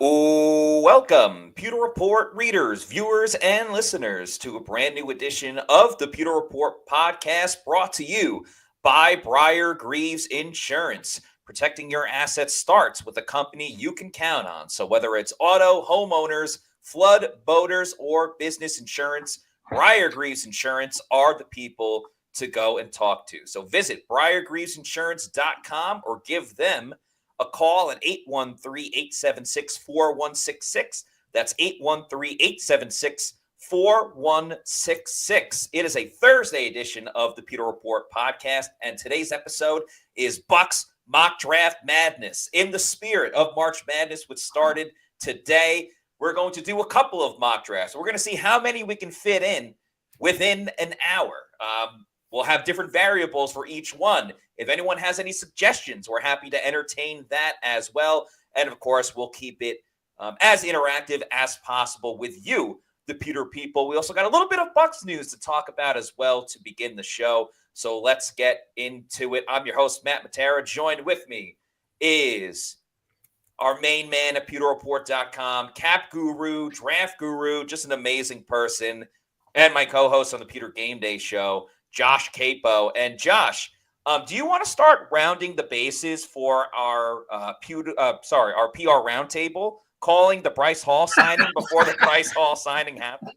Welcome, Pewter Report readers, viewers, and listeners to a brand new edition of the Pewter Report podcast brought to you by Briar Greaves Insurance. Protecting your assets starts with a company you can count on. So whether it's auto, homeowners, flood, boaters, or business insurance, Briar Greaves Insurance are the people to go and talk to. So visit briargreavesinsurance.com or give them a call at 813-876-4166. That's 813-876-4166. It is a Thursday edition of the Pewter Report podcast, and today's episode is Bucs Mock Draft Madness. In the spirit of March Madness, which started today, we're going to do a couple of mock drafts. We're going to see how many we can fit in within an hour. We'll have different variables for each one. If anyone has any suggestions, we're happy to entertain that as well. And of course, we'll keep it as interactive as possible with you, the Pewter people. We also got a little bit of Bucs news to talk about as well to begin the show. So let's get into it. I'm your host, Matt Matera. Joined with me is our main man at PewterReport.com, Cap Guru, Draft Guru, just an amazing person, and my co-host on the Pewter Game Day show, Josh Capo. And Josh, do you want to start rounding the bases for our our PR roundtable, calling the Bryce Hall signing before the Bryce Hall signing happened?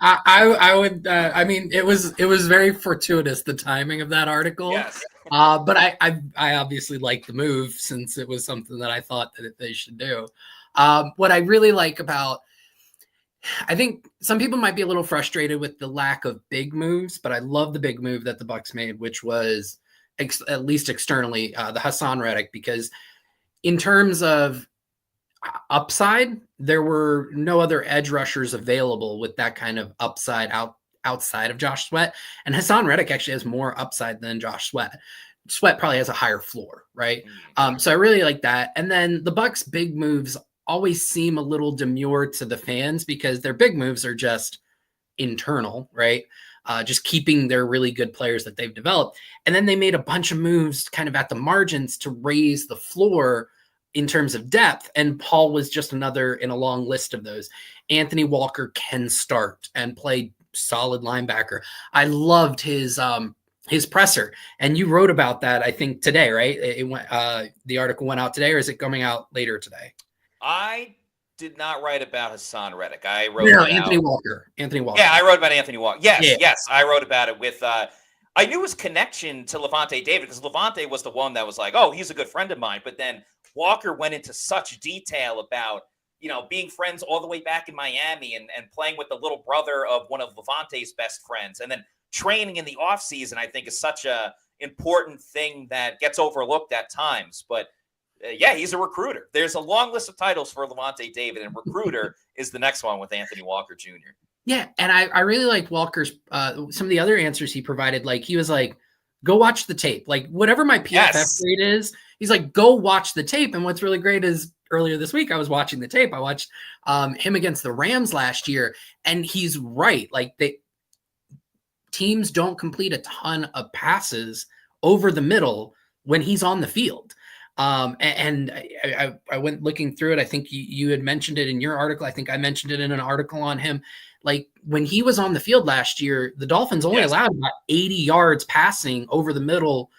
I would. I mean, it was very fortuitous, the timing of that article. Yes. But I obviously liked the move since it was something that I thought that they should do. What I really like about, I think some people might be a little frustrated with the lack of big moves, but I love the big move that the Bucs made, which was at least externally the Hassan Reddick, because in terms of upside, there were no other edge rushers available with that kind of upside outside of Josh Sweat. And Hassan Reddick actually has more upside than Josh Sweat. Sweat probably has a higher floor, right? So I really like that. And then the Bucs' big moves always seem a little demure to the fans because their big moves are just internal, right? Just keeping their really good players that they've developed. And then they made a bunch of moves kind of at the margins to raise the floor in terms of depth. And Paul was just another in a long list of those. Anthony Walker can start and play solid linebacker. I loved his presser. And you wrote about that, I think, today, right? It went, the article went out today, or is it coming out later today? I did not write about Hassan Reddick. I wrote Anthony Walker. Yeah, I wrote about Anthony Walker. Yes, I wrote about it with I knew his connection to Levante David, because Levante was the one that was like, oh, he's a good friend of mine. But then Walker went into such detail about, being friends all the way back in Miami and playing with the little brother of one of Levante's best friends. And then training in the offseason, I think, is such a important thing that gets overlooked at times. But yeah, he's a recruiter. There's a long list of titles for Levante David, and recruiter is the next one with Anthony Walker Jr. Yeah, and I really like Walker's some of the other answers he provided. Like, he was like, go watch the tape. Like, whatever my PFF grade is, he's like, go watch the tape. And what's really great is earlier this week, I was watching the tape. I watched him against the Rams last year, and he's right. Like, teams don't complete a ton of passes over the middle when he's on the field. And I went looking through it. I think you had mentioned it in your article. I think I mentioned it in an article on him. Like, when he was on the field last year, the Dolphins only allowed about 80 yards passing over the middle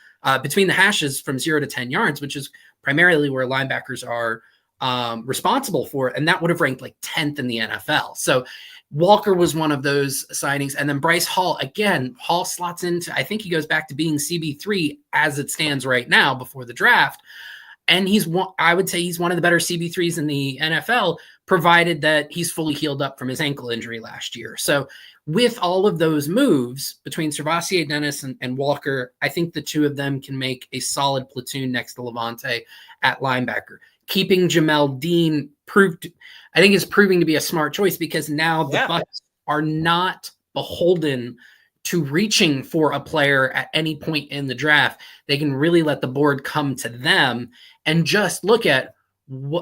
between the hashes from 0 to 10 yards, which is primarily where linebackers are responsible for it. And that would have ranked like 10th in the NFL. So Walker was one of those signings. And then Bryce Hall, again, Hall slots into, I think he goes back to being CB3 as it stands right now before the draft. And I would say he's one of the better CB3s in the NFL, provided that he's fully healed up from his ankle injury last year. So with all of those moves between Servassier, Dennis, and Walker, I think the two of them can make a solid platoon next to Levante at linebacker. Keeping Jamel Dean is proving to be a smart choice, because now the Bucs are not beholden to reaching for a player at any point in the draft. They can really let the board come to them and just look at,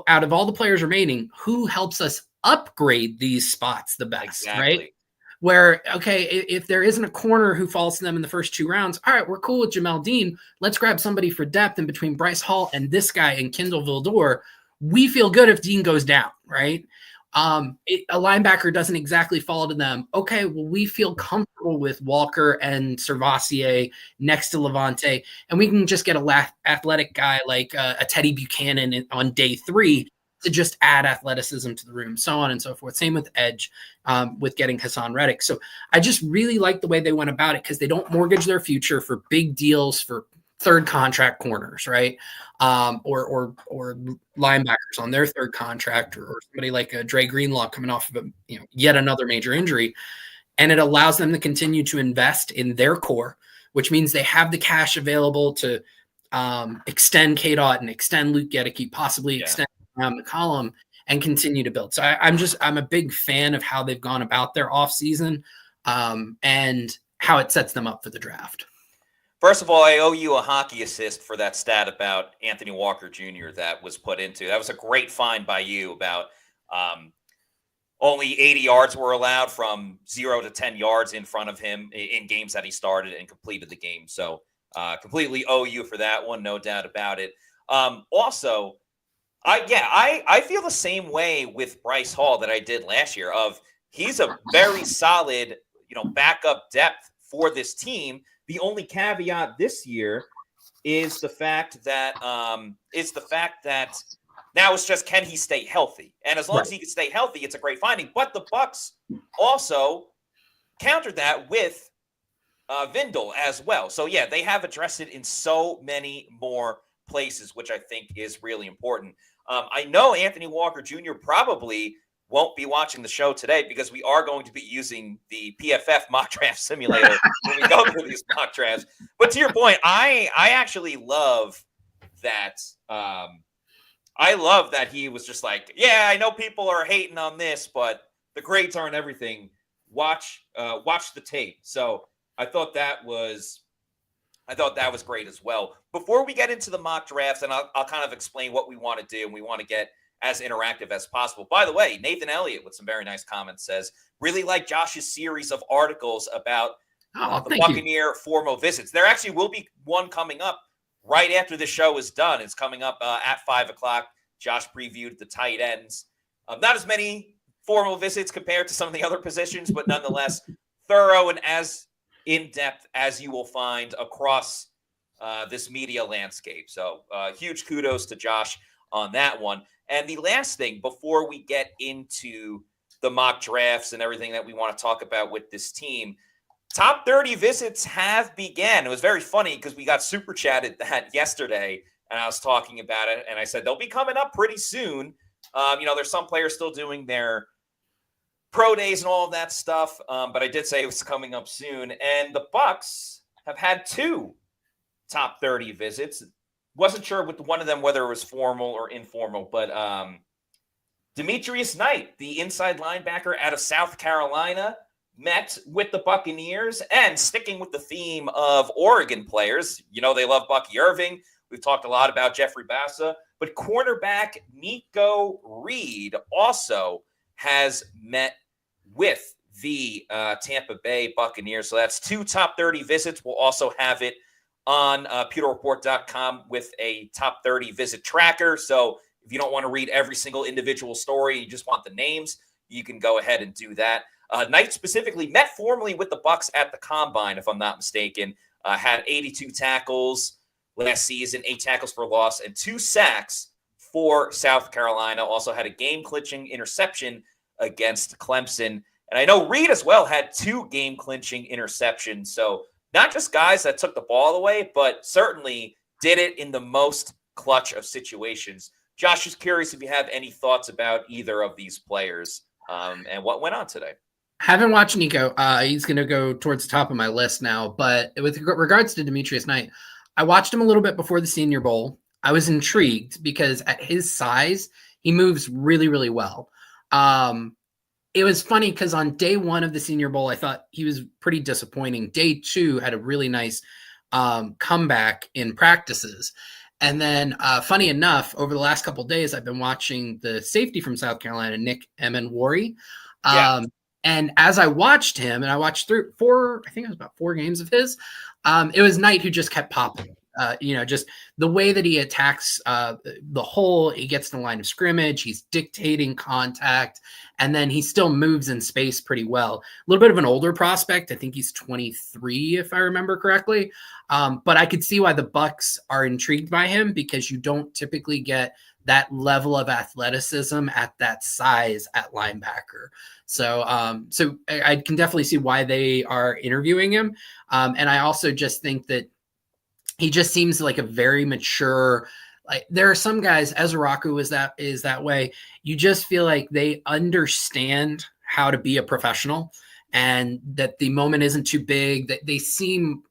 out of all the players remaining, who helps us upgrade these spots the best, right? Where, okay, if there isn't a corner who falls to them in the first 2 rounds, all right, we're cool with Jamel Dean. Let's grab somebody for depth in between Bryce Hall and this guy and Kindle Vildor. we feel good if Dean goes down, right? A linebacker doesn't exactly fall to them. Okay, well, we feel comfortable with Walker and Servassier next to Levante, and we can just get a athletic guy like a Teddy Buchanan on day 3 to just add athleticism to the room, so on and so forth. Same with edge, with getting Hassan Reddick. So I just really like the way they went about it, because they don't mortgage their future for big deals for third contract corners, right? Or linebackers on their third contract, or somebody like a Dre Greenlaw coming off of yet another major injury. And it allows them to continue to invest in their core, which means they have the cash available to extend K-Dot and extend Luke Gedeke, possibly extend McCollum, and continue to build. So I'm a big fan of how they've gone about their offseason, and how it sets them up for the draft. First of all, I owe you a hockey assist for that stat about Anthony Walker Jr. that was put into. That was a great find by you about only 80 yards were allowed from 0 to 10 yards in front of him in games that he started and completed the game. So completely owe you for that one, no doubt about it. Also, I feel the same way with Bryce Hall that I did last year. He's a very solid, backup depth for this team. The only caveat this year is the fact that now it's just, can he stay healthy? And as long as he can stay healthy, it's a great finding. But the Bucs also countered that with Vindel as well. So yeah, they have addressed it in so many more places, which I think is really important. I know Anthony Walker Jr. probably won't be watching the show today, because we are going to be using the PFF mock draft simulator when we go through these mock drafts. But to your point, I actually love that. I love that he was just like, yeah, I know people are hating on this, but the grades aren't everything. Watch the tape. So I thought that was great as well. Before we get into the mock drafts, and I'll kind of explain what we want to do, and we want to get as interactive as possible. By the way, Nathan Elliott with some very nice comments says, really like Josh's series of articles about the Buccaneer formal visits. There actually will be one coming up right after the show is done. It's coming up at 5 o'clock. Josh previewed the tight ends. Not as many formal visits compared to some of the other positions, but nonetheless thorough and as in-depth as you will find across this media landscape. So huge kudos to Josh on that one. And the last thing before we get into the mock drafts and everything that we want to talk about with this team, top 30 visits have began. It was very funny because we got super chatted that yesterday, and I was talking about it, and I said they'll be coming up pretty soon. There's some players still doing their pro days and all of that stuff, but I did say it was coming up soon. And the Bucs have had 2 top 30 visits. Wasn't sure with one of them whether it was formal or informal, but Demetrius Knight, the inside linebacker out of South Carolina, met with the Buccaneers. And sticking with the theme of Oregon players, they love Bucky Irving. We've talked a lot about Jeffrey Bassa, but cornerback Nico Reed also has met with the Tampa Bay Buccaneers. So that's 2 top 30 visits. We'll also have it on pewterreport.com with a top 30 visit tracker. So if you don't want to read every single individual story, you just want the names, you can go ahead and do that. Knight specifically met formally with the Bucs at the Combine, if I'm not mistaken. Had 82 tackles last season, 8 tackles for loss, and 2 sacks for South Carolina. Also had a game-clinching interception against Clemson. And I know Reed as well had 2 game-clinching interceptions. So not just guys that took the ball away, but certainly did it in the most clutch of situations. Josh, is curious if you have any thoughts about either of these players and what went on today. Haven't watched Nico. He's going to go towards the top of my list now. But with regards to Demetrius Knight, I watched him a little bit before the Senior Bowl. I was intrigued because at his size, he moves really, really well. It was funny because on day 1 of the Senior Bowl, I thought he was pretty disappointing. Day 2 had a really nice comeback in practices. And then funny enough, over the last couple of days, I've been watching the safety from South Carolina, Nick Emenwari. And as I watched him, and I watched through 4 games of his, it was Knight who just kept popping. Just the way that he attacks the hole, he gets in the line of scrimmage, he's dictating contact, and then he still moves in space pretty well. A little bit of an older prospect. I think he's 23, if I remember correctly. But I could see why the Bucs are intrigued by him, because you don't typically get that level of athleticism at that size at linebacker. So I can definitely see why they are interviewing him. And I also just think that he just seems like a very mature. Like, there are some guys, Ezraku is that way. You just feel like they understand how to be a professional, and that the moment isn't too big. That they seem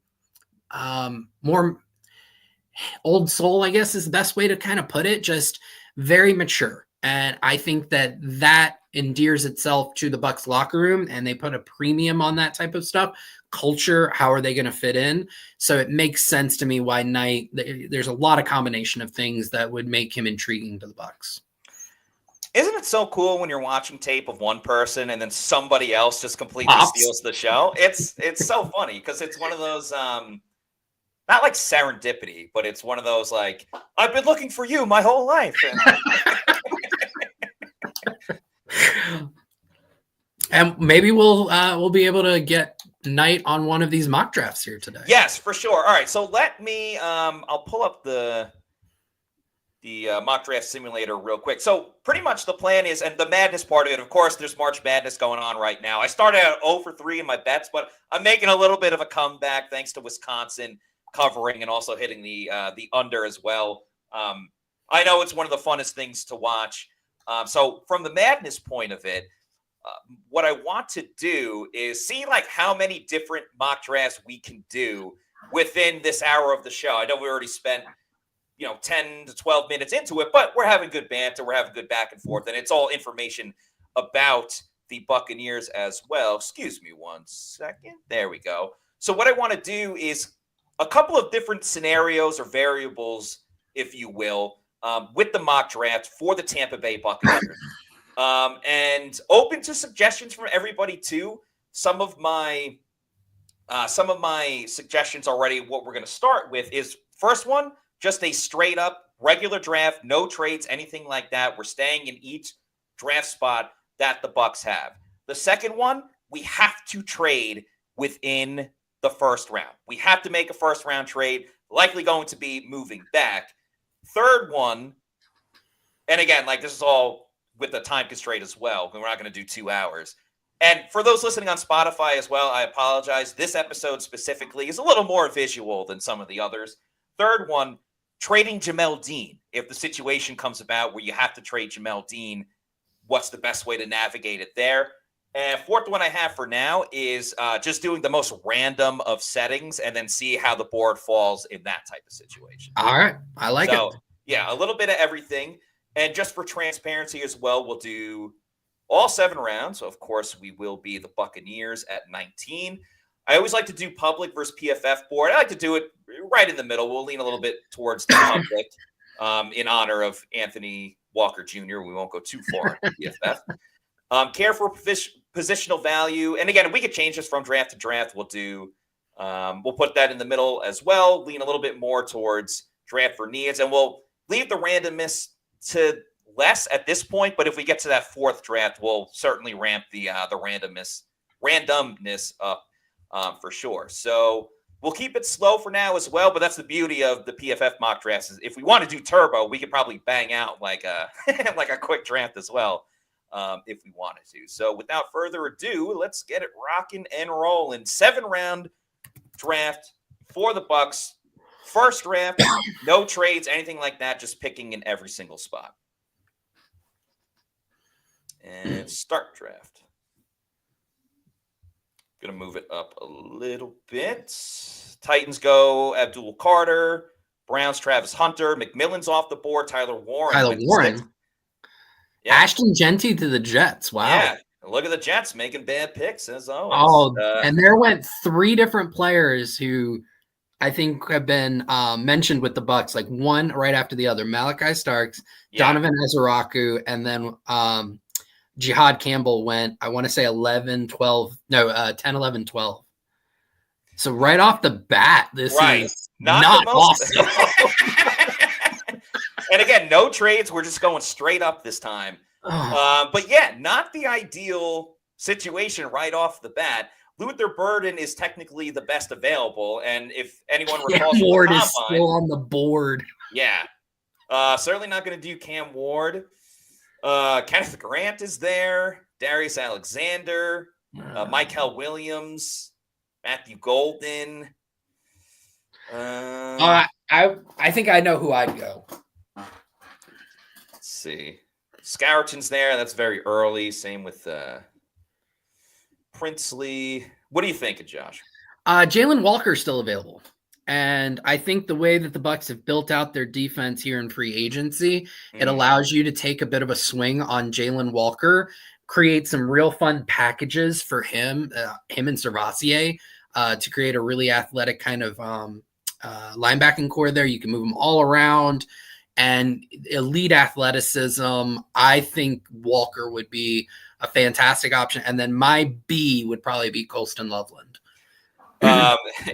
more old soul, I guess is the best way to kind of put it. Just very mature. And I think that endears itself to the Bucs locker room, and they put a premium on that type of stuff. Culture, how are they going to fit in? So it makes sense to me why Knight, there's a lot of combination of things that would make him intriguing to the Bucs. Isn't it so cool when you're watching tape of one person and then somebody else just completely steals the show? It's so funny, because it's one of those not like serendipity, but it's one of those like, I've been looking for you my whole life. And maybe we'll be able to get Knight on one of these mock drafts here today. Yes, for sure. All right, so let me I'll pull up the mock draft simulator real quick. So pretty much the plan is, and the madness part of it, of course, there's March Madness going on right now. I started out 0 for 3 in my bets, but I'm making a little bit of a comeback thanks to Wisconsin covering and also hitting the under as well. I know it's one of the funnest things to watch. So from the madness point of it, what I want to do is see like how many different mock drafts we can do within this hour of the show. I know we already spent 10 to 12 minutes into it, but we're having good banter. We're having good back and forth, and it's all information about the Buccaneers as well. Excuse me one second. There we go. So what I want to do is a couple of different scenarios or variables, if you will, with the mock draft for the Tampa Bay Buccaneers. And open to suggestions from everybody too. Some of my suggestions already, what we're going to start with is, first one, just a straight up regular draft, no trades, anything like that. We're staying in each draft spot that the Bucs have. The second one, we have to trade within the first round. We have to make a first round trade, likely going to be moving back. Third one, and again, like this is all with the time constraint as well, we're not going to do 2 hours. And for those listening on Spotify as well, I apologize. This episode specifically is a little more visual than some of the others. Third one, trading Jamel Dean. If the situation comes about where you have to trade Jamel Dean, what's the best way to navigate it there? And fourth one I have for now is just doing the most random of settings and then see how the board falls in that type of situation. All right. I like it. Yeah, a little bit of everything. And just for transparency as well, we'll do all 7 rounds. So, of course, we will be the Buccaneers at 19. I always like to do public versus PFF board. I like to do it right in the middle. We'll lean a little bit towards the public in honor of Anthony Walker Jr. We won't go too far on PFF. Care for positional value. And again, we could change this from draft to draft. We'll put that in the middle as well. Lean a little bit more towards draft for needs. And we'll leave the randomness to less at this point. But if we get to that 4th draft, we'll certainly ramp the randomness up for sure. So we'll keep it slow for now as well. But that's the beauty of the PFF mock drafts. Is if we want to do turbo, we could probably bang out like a like a quick draft as well. If we wanted to. So without further ado, let's get it rocking and rolling. 7-round draft for the Bucs. First draft, no trades, anything like that, just picking in every single spot. And start draft. Gonna move it up a little bit. Titans go Abdul Carter, Browns Travis Hunter, McMillan's off the board, Tyler Warren. Yeah. Ashton Genty to the Jets. Wow. Yeah. Look at the Jets making bad picks as always. Oh, and there went 3 different players who I think have been mentioned with the Bucs, like one right after the other. Malachi Starks, Donovan Ezraku, and then Jihad Campbell went, I want to say 10, 11, 12. So right off the bat, this is Not the most. awesome. And again, no trades. We're just going straight up this time. But yeah, not the ideal situation right off the bat. Luther Burden is technically the best available, and if anyone recalls, Cam Ward is still on the board. Yeah, certainly not going to do Cam Ward. Kenneth Grant is there. Darius Alexander, Michael Williams, Matthew Golden. I think I know who I'd go. Let's see. Scourton's there. That's very early. Same with Princely. What are you thinking, Josh? Jalen Walker's still available. And I think the way that the Bucs have built out their defense here in free agency, it allows you to take a bit of a swing on Jalen Walker, create some real fun packages for him and Servassier to create a really athletic kind of linebacking core there. You can move them all around and elite athleticism. I think Walker would be a fantastic option. And then my B would probably be Colston Loveland.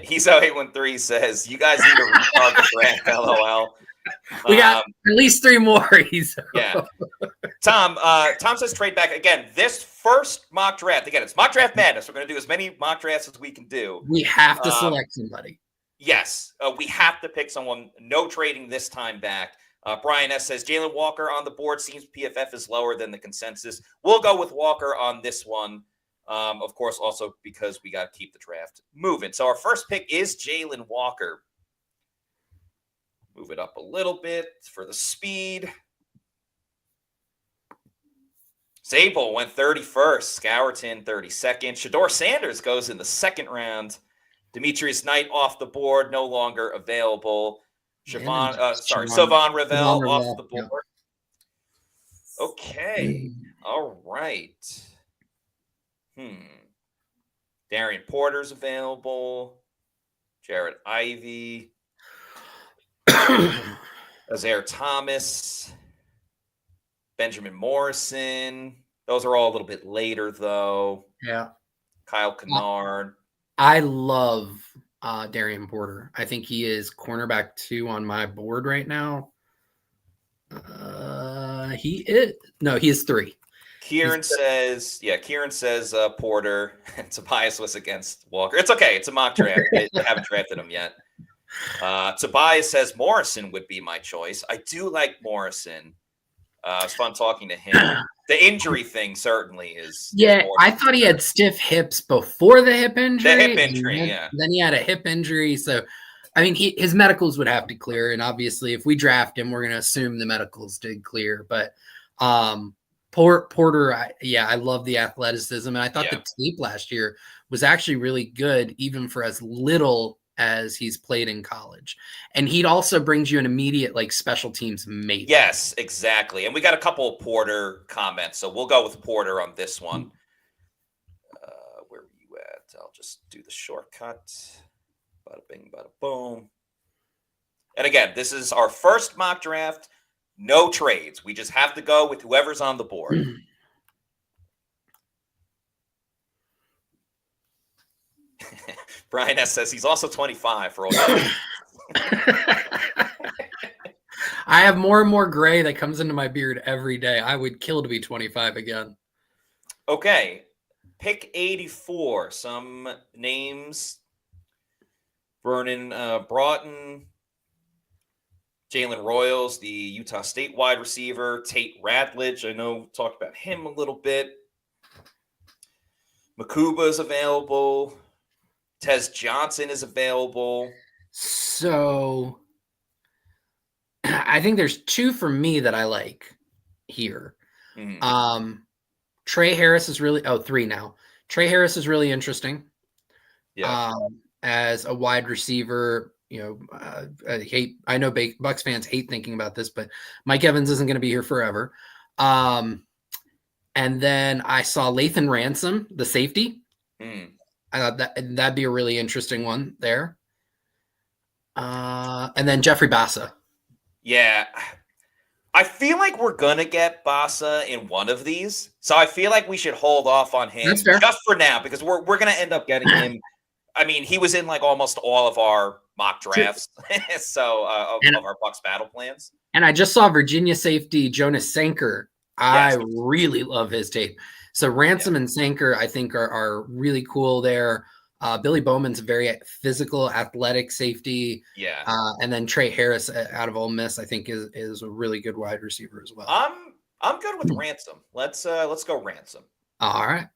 He's 0813 says, you guys need to restart the draft, LOL. We got at least 3 more. Yeah. Tom says trade back. Again, this first mock draft, again, it's mock draft madness. We're going to do as many mock drafts as we can do. We have to select somebody. Yes, we have to pick someone. No trading this time back. Brian S. says, Jalen Walker on the board. Seems PFF is lower than the consensus. We'll go with Walker on this one. Of course, also because we got to keep the draft moving. So our first pick is Jalen Walker. Move it up a little bit for the speed. Zabel went 31st. Scourton 32nd. Shedeur Sanders goes in the second round. Demetrius Knight off the board, no longer available. Savon Ravel off the board. Yeah. Okay. All right. Darian Porter's available. Jared Ivey. Azaire Thomas. Benjamin Morrison. Those are all a little bit later, though. Yeah. Kyle Kennard. I love Darian Porter. I think he is cornerback 2 on my board right now. He is 3. Kieran says Porter. Tobias was against Walker. It's okay. It's a mock draft. They haven't drafted him yet. Tobias says Morrison would be my choice. I do like Morrison. It's fun talking to him. The injury thing certainly is. Yeah, I thought he had stiff hips before the hip injury. The hip injury, yeah. Then he had a hip injury. So, I mean, his medicals would have to clear. And obviously, if we draft him, we're going to assume the medicals did clear. But Porter, I love the athleticism. And I thought the tape last year was actually really good, even for as little as he's played in college. And he'd also brings you an immediate special teams mate. Yes, exactly. And we got a couple of Porter comments, so we'll go with Porter on this one. Where were you at? I'll just do the shortcut. Bada bing, bada boom. And again, this is our first mock draft. No trades. We just have to go with whoever's on the board. Brian S. says he's also 25 for all that. I have more and more gray that comes into my beard every day. I would kill to be 25 again. Okay. Pick 84. Some names. Vernon Broughton. Jalen Royals, the Utah State wide receiver. Tate Radledge. I know talked about him a little bit. Makuba is available. Tez Johnson is available. So I think there's 2 for me that I like here. Trey Harris is really 3 now. Trey Harris is really interesting. Yeah. As a wide receiver, I know Bucs fans hate thinking about this, but Mike Evans isn't going to be here forever. And then I saw Lathan Ransom, the safety. I thought that'd be a really interesting one there. And then Jeffrey Bassa. Yeah. I feel like we're going to get Bassa in one of these. So I feel like we should hold off on him just for now because we're going to end up getting him. I mean, he was in almost all of our mock drafts. So of our Bucs battle plans. And I just saw Virginia safety Jonas Sanker. I really love his tape. So Ransom and Sanker, I think, are really cool there. Billy Bowman's a very physical, athletic safety. Yeah. And then Trey Harris out of Ole Miss, I think, is a really good wide receiver as well. I'm good with Ransom. Let's go Ransom. All right.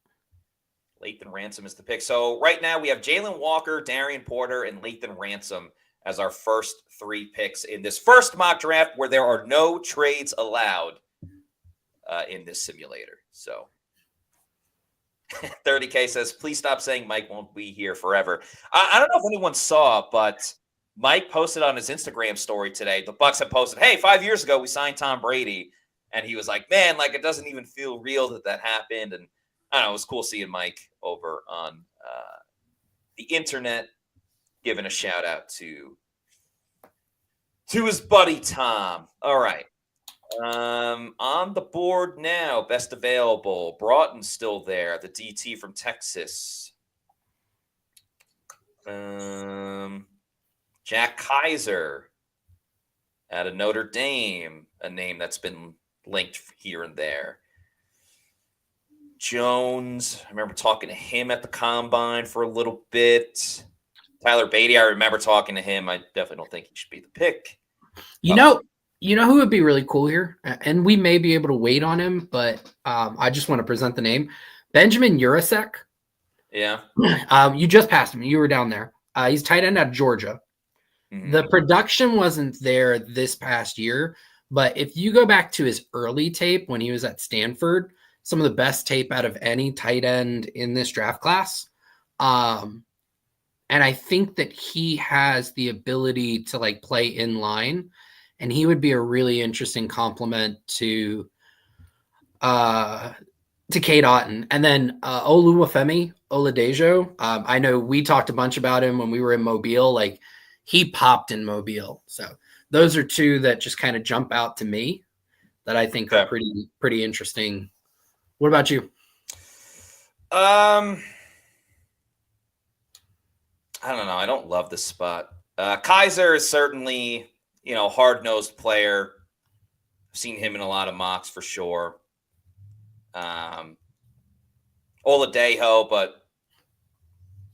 Lathan Ransom is the pick. So right now we have Jalen Walker, Darian Porter, and Lathan Ransom as our first 3 picks in this first mock draft where there are no trades allowed in this simulator. So 30K says, please stop saying Mike won't be here forever. I don't know if anyone saw, but Mike posted on his Instagram story today. The Bucs had posted, hey, 5 years ago we signed Tom Brady. And he was like, man, like it doesn't even feel real that happened. And I don't know, it was cool seeing Mike over on the internet giving a shout out to his buddy Tom. All right. On the board now, best available. Broughton's still there, the DT from Texas. Jack Kaiser out of Notre Dame, a name that's been linked here and there. Jones, I remember talking to him at the combine for a little bit. Tyler Beatty, I remember talking to him. I definitely don't think he should be the pick. You know who would be really cool here? And we may be able to wait on him, but I just want to present the name. Benjamin Urasek. Yeah. You just passed him. You were down there. He's tight end out of Georgia. Mm-hmm. The production wasn't there this past year, but if you go back to his early tape when he was at Stanford, some of the best tape out of any tight end in this draft class. And I think that he has the ability to like play in line, and he would be a really interesting complement to Cade Otton. And then Oluwafemi Oladejo. I know we talked a bunch about him when we were in Mobile. Like he popped in Mobile. So those are 2 that just kind of jump out to me that I think are pretty interesting. What about you? I don't know. I don't love this spot. Kaiser is certainly, hard-nosed player. I've seen him in a lot of mocks for sure. Oladejo, but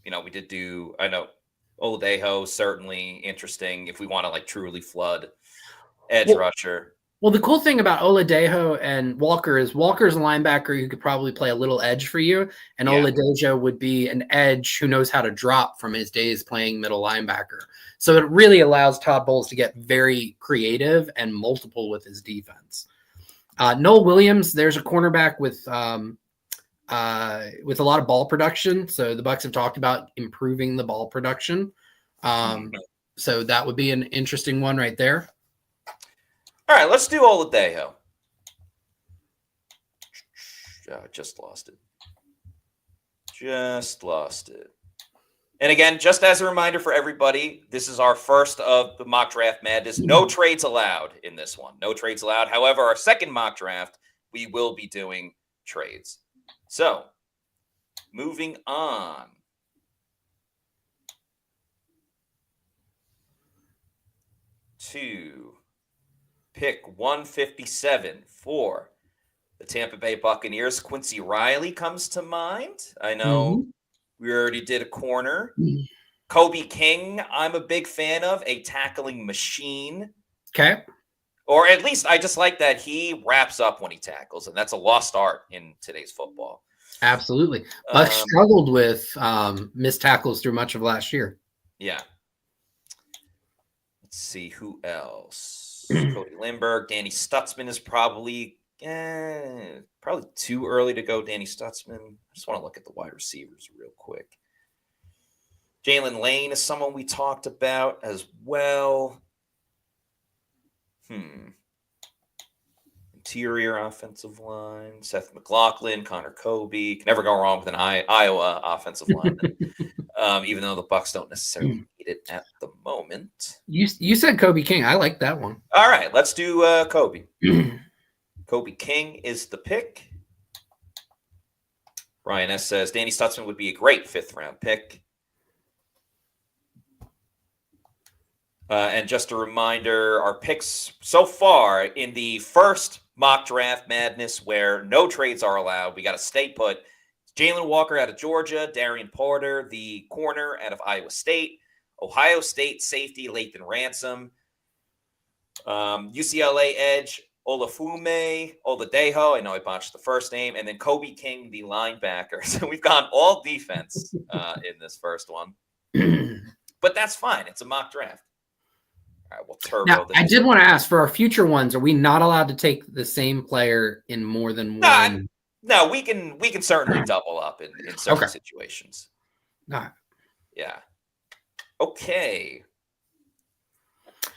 we did do. I know Oladejo certainly interesting if we want to like truly flood edge rusher. Well, the cool thing about Oladejo and Walker is Walker's a linebacker who could probably play a little edge for you, and Oladejo would be an edge who knows how to drop from his days playing middle linebacker. So it really allows Todd Bowles to get very creative and multiple with his defense. Noel Williams, there's a cornerback with a lot of ball production. So the Bucs have talked about improving the ball production. So that would be an interesting one right there. All right, let's do Oladejo. Just lost it. And again, just as a reminder for everybody, this is our first of the mock draft madness. No trades allowed in this one. No trades allowed. However, our second mock draft, we will be doing trades. So, moving on. To pick 157 for the Tampa Bay Buccaneers. Quincy Riley comes to mind. I know we already did a corner. Kobe King, I'm a big fan of, a tackling machine. Okay. Or at least I just like that he wraps up when he tackles, and that's a lost art in today's football. Absolutely. Bucs struggled with missed tackles through much of last year. Yeah. Let's see who else. Cody Lindbergh, Danny Stutzman is probably too early to go. Danny Stutzman. I just want to look at the wide receivers real quick. Jalen Lane is someone we talked about as well. Interior offensive line. Seth McLaughlin, Connor Kobe. Can never go wrong with an Iowa offensive line. Even though the Bucs don't necessarily need it at the moment. You said Kobe King. I like that one. All right, let's do Kobe. Kobe King is the pick. Ryan S. says Danny Stutzman would be a great 5th round pick. And just a reminder, our picks so far in the first mock draft madness where no trades are allowed. We got to stay put. Jalen Walker out of Georgia, Darian Porter, the corner out of Iowa State, Ohio State safety Lathan Ransom, UCLA edge Oladejo. I know I botched the first name, and then Kobe King, the linebacker. So we've gone all defense in this first one, but that's fine. It's a mock draft. All right, we'll turbo now, this. I did want to ask for our future ones. Are we not allowed to take the same player in more than one? No, we can certainly double up in certain situations. All right. Yeah. Okay.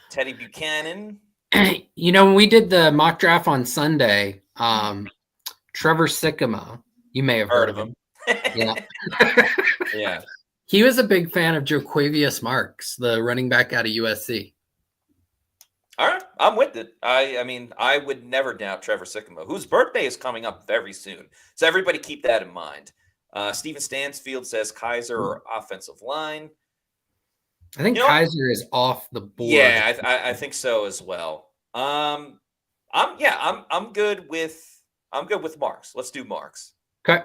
Teddy Buchanan. When we did the mock draft on Sunday, Trevor Sikkema, you may have heard of him. Yeah. Yeah. He was a big fan of Jo'quavious Marks, the running back out of USC. All right, I'm with it. I mean, I would never doubt Trevor Sikkema, whose birthday is coming up very soon. So everybody keep that in mind. Steven Stansfield says Kaiser or offensive line. I think Kaiser is off the board. Yeah, I think so as well. I'm good with Marks. Let's do Marks. Okay.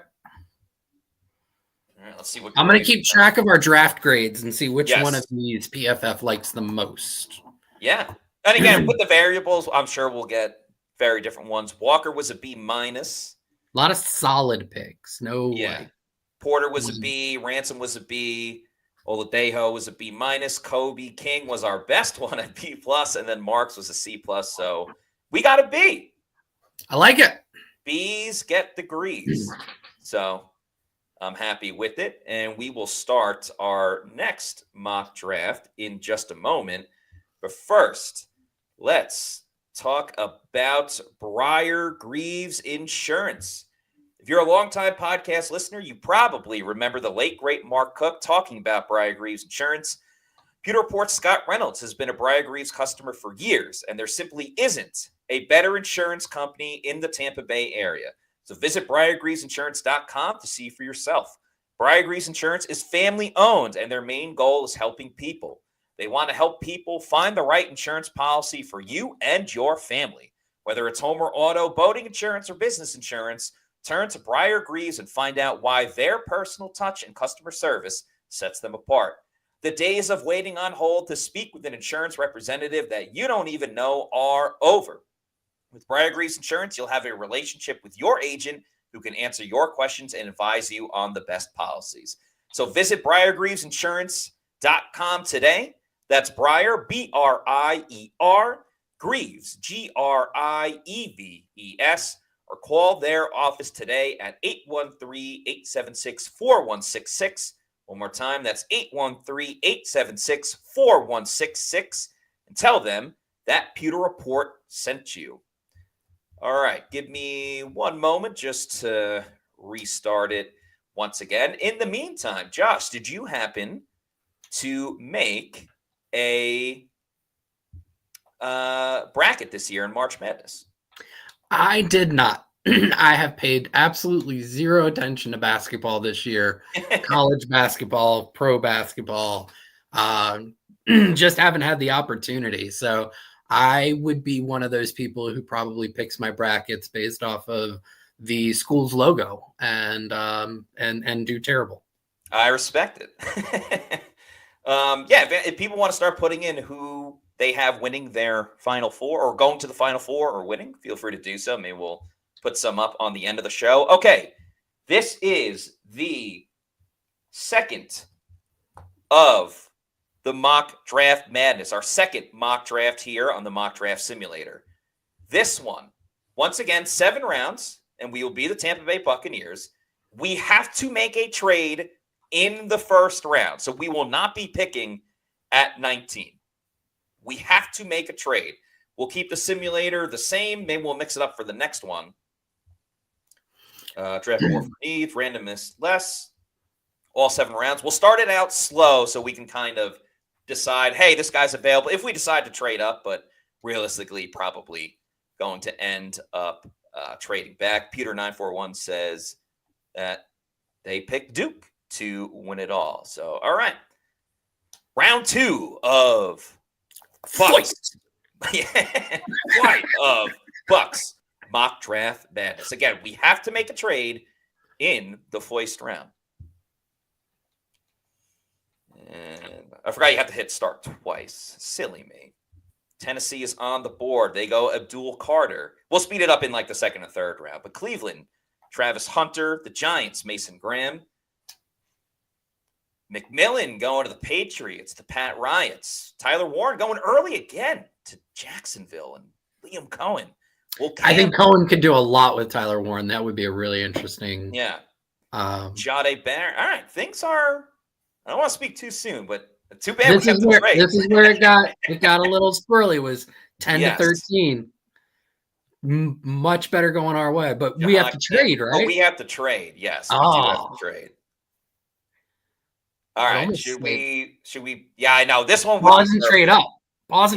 All right, let's see what I'm going to keep track of our draft grades and see which one of these PFF likes the most. Yeah. And again, with the variables, I'm sure we'll get very different ones. Walker was a B-. A lot of solid picks. Porter was a B. Ransom was a B. Oladejo was a B-. Kobe King was our best one at B+, and then Marks was a C+. So we got a B. I like it. B's get degrees. So I'm happy with it. And we will start our next mock draft in just a moment. But first, let's talk about Briar-Greaves Insurance. If you're a longtime podcast listener, you probably remember the late, great Mark Cook talking about Briar-Greaves Insurance. Pewter Report's Scott Reynolds has been a Briar-Greaves customer for years, and there simply isn't a better insurance company in the Tampa Bay area. So visit briargreavesinsurance.com to see for yourself. Briar-Greaves Insurance is family-owned, and their main goal is helping people. They want to help people find the right insurance policy for you and your family. Whether it's home or auto, boating insurance, or business insurance, turn to Briar-Greaves and find out why their personal touch and customer service sets them apart. The days of waiting on hold to speak with an insurance representative that you don't even know are over. With Briar-Greaves Insurance, you'll have a relationship with your agent who can answer your questions and advise you on the best policies. So visit briargreavesinsurance.com today. That's Briar, B-R-I-E-R, Greaves, G-R-I-E-V-E-S, or call their office today at 813-876-4166. One more time, that's 813-876-4166, and tell them that Pewter Report sent you. All right, give me one moment just to restart it once again. In the meantime, Josh, did you happen to make a bracket this year in March Madness? I did not. I have paid absolutely zero attention to basketball this year. College basketball, pro basketball. Just haven't had the opportunity. So I would be one of those people who probably picks my brackets based off of the school's logo and do terrible. I respect it. If people want to start putting in who they have winning their Final Four or going to the Final Four or winning, feel free to do so. Maybe we'll put some up on the end of the show. Okay, this is the second of the mock draft madness, our second mock draft here on the mock draft simulator. This one, once again, 7 rounds, and we will be the Tampa Bay Buccaneers. We have to make a trade in the first round, so we will not be picking at 19. We have to make a trade. We'll keep the simulator the same. Maybe we'll mix it up for the next one. Draft more for needs, randomness less. All 7 rounds. We'll start it out slow so we can kind of decide, hey, this guy's available. If we decide to trade up, but realistically, probably going to end up trading back. Peter941 says that they picked Duke to win it all. So, all right. Round 2 of Bucs. Flight of Bucs mock draft madness. Again, we have to make a trade in the foist round. And I forgot you have to hit start twice. Silly me. Tennessee is on the board. They go Abdul Carter. We'll speed it up in like the second and third round. But Cleveland, Travis Hunter. The Giants, Mason Graham. McMillan going to the Patriots, the Pat Riots. Tyler Warren going early again to Jacksonville, and Liam Cohen. I think Cohen could do a lot with Tyler Warren. That would be a really interesting. Yeah. Jade Barron. All right. Things are, I don't want to speak too soon, but too bad this is where it got a little squirrely, was 10 to 13. Much better going our way, but we have to trade, right? Oh, we have to trade. Yes. We do have to trade. All right. Should we? Yeah, I know. This one. Pause and trade up.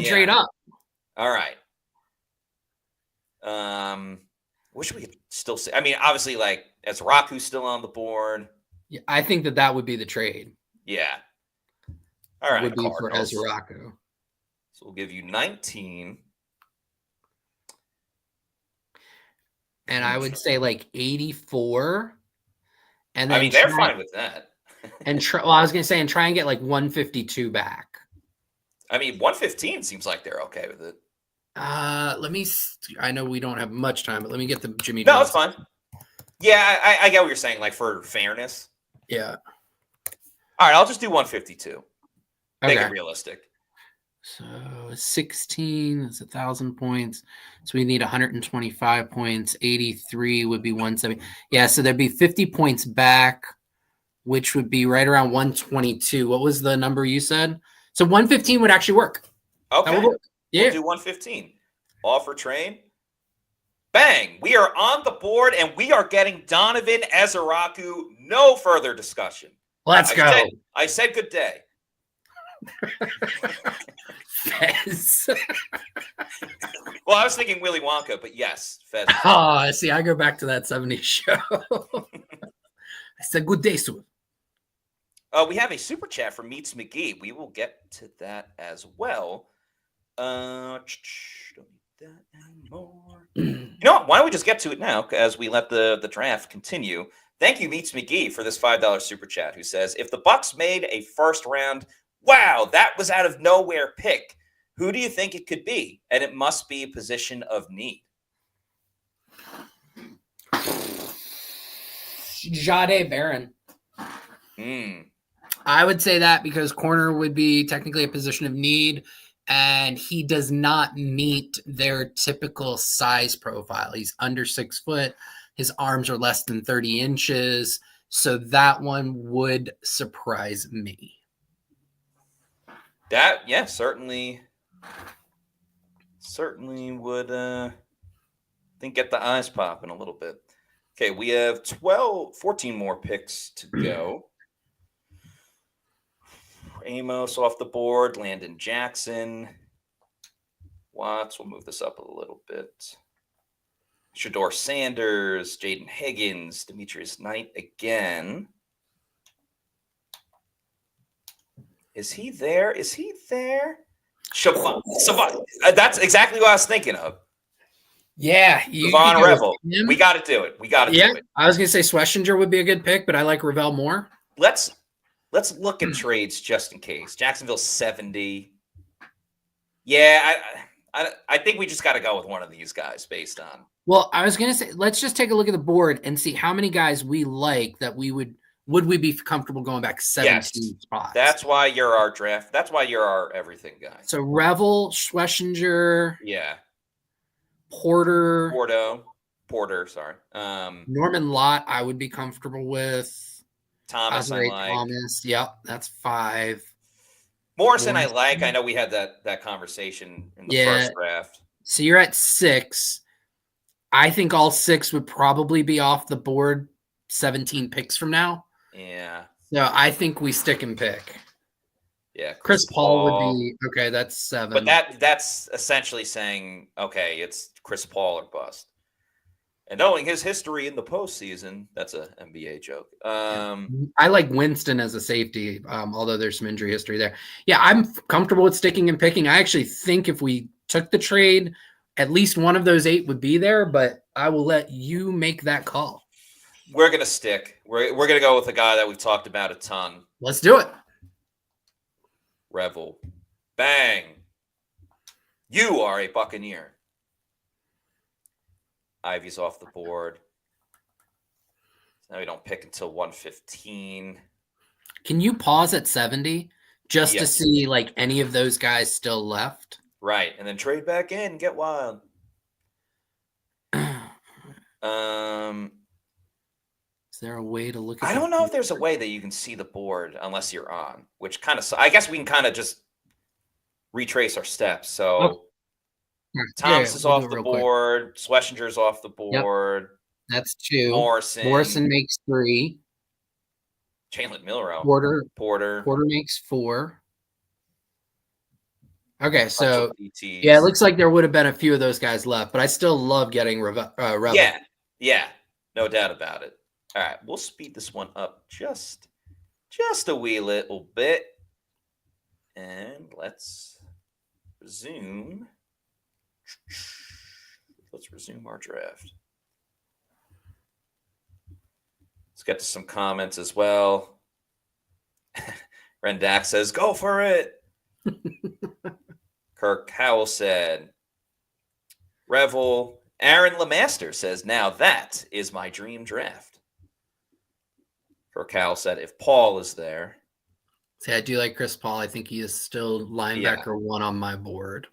Trade up. All right. Wish we could still say. I mean, obviously, like, as Raku's still on the board. Yeah, I think that would be the trade. Yeah. All right. Would be for Ezraku. So we'll give you 19. And I would say like 84. And then I mean, they're fine with that. And I was going to say, and try and get like 152 back. I mean, 115 seems like they're okay with it. Let me. I know we don't have much time, but let me get the Jimmy. No, it's fine. Yeah, I get what you're saying. Like, for fairness. Yeah. All right, I'll just do 152. Make it realistic. So 16 is 1,000 points. So we need 125 points. 83 would be 170. Yeah, so there'd be 50 points back, which would be right around 122. What was the number you said? So 115 would actually work. Okay. That would work. Yeah. We'll do 115. Offer trade. Bang. We are on the board, and we are getting Donovan Ezraku. No further discussion. Let's go. I said good day. Fez. Well, I was thinking Willy Wonka, but yes, Fez. Oh, see, I go back to that 70s show. I said good day, sir. We have a super chat from Meets McGee. We will get to that as well. Don't need that anymore. You know what? Why don't we just get to it now as we let the draft continue? Thank you, Meets McGee, for this $5 super chat, who says, if the Bucs made a first round, wow, that was out of nowhere pick, who do you think it could be? And it must be a position of need. Jade Barron. I would say that because corner would be technically a position of need, and he does not meet their typical size profile. He's under 6 foot. His arms are less than 30 inches. So that one would surprise me. That, yeah, certainly would, I think, get the eyes popping a little bit. Okay, we have 14 more picks to go. Amos off the board, Landon Jackson. Watts, we'll move this up a little bit. Shador Sanders, Jaden Higgins, Demetrius Knight again. Is he there? Savon. That's exactly what I was thinking of. Yeah. Savon Revel. We got to do it. Do it. I was going to say Schlesinger would be a good pick, but I like Ravel more. Let's look at trades just in case. Jacksonville 70. Yeah, I think we just got to go with one of these guys based on. Well, I was going to say, let's just take a look at the board and see how many guys we like that we would we be comfortable going back 17 spots. That's why you're our draft. That's why you're our everything guy. So Revel, Schlesinger. Yeah. Porter, sorry. Norman Lott, I would be comfortable with. Thomas, I like. Thomas, yep, that's 5. Morrison, I like. I know we had that conversation in the first draft. So you're at 6. I think all 6 would probably be off the board 17 picks from now. Yeah. So I think we stick and pick. Yeah, Chris Paul would be okay. That's 7. But that's essentially saying, okay, it's Chris Paul or bust. And knowing his history in the postseason, that's an NBA joke. I like Winston as a safety, although there's some injury history there. Yeah, I'm comfortable with sticking and picking. I actually think if we took the trade, at least one of those 8 would be there, but I will let you make that call. We're going to stick. We're going to go with a guy that we've talked about a ton. Let's do it. Revel. Bang. You are a Buccaneer. Ivy's off the board. Now we don't pick until 115. Can you pause at 70 just to see like any of those guys still left? Right. And then trade back in and get wild. Is there a way to look at I don't know if there's a way that you can see the board unless you're on, which kind of, I guess we can kind of just retrace our steps. So Thomas is off the board. Schlesinger's off the board. Yep. That's 2. Morrison makes 3. Jalen Milrow. Porter makes 4. Okay, so yeah, it looks like there would have been a few of those guys left, but I still love getting Revel. Yeah, no doubt about it. All right, we'll speed this one up just a wee little bit, and let's resume. Let's resume our draft. Let's get to some comments as well. Rendak says, "Go for it." Kirk Howell said, Revel. Aaron Lemaster says, "Now that is my dream draft." Kirk Howell said, "If Paul is there." See, I do like Chris Paul. I think he is still linebacker 1 on my board.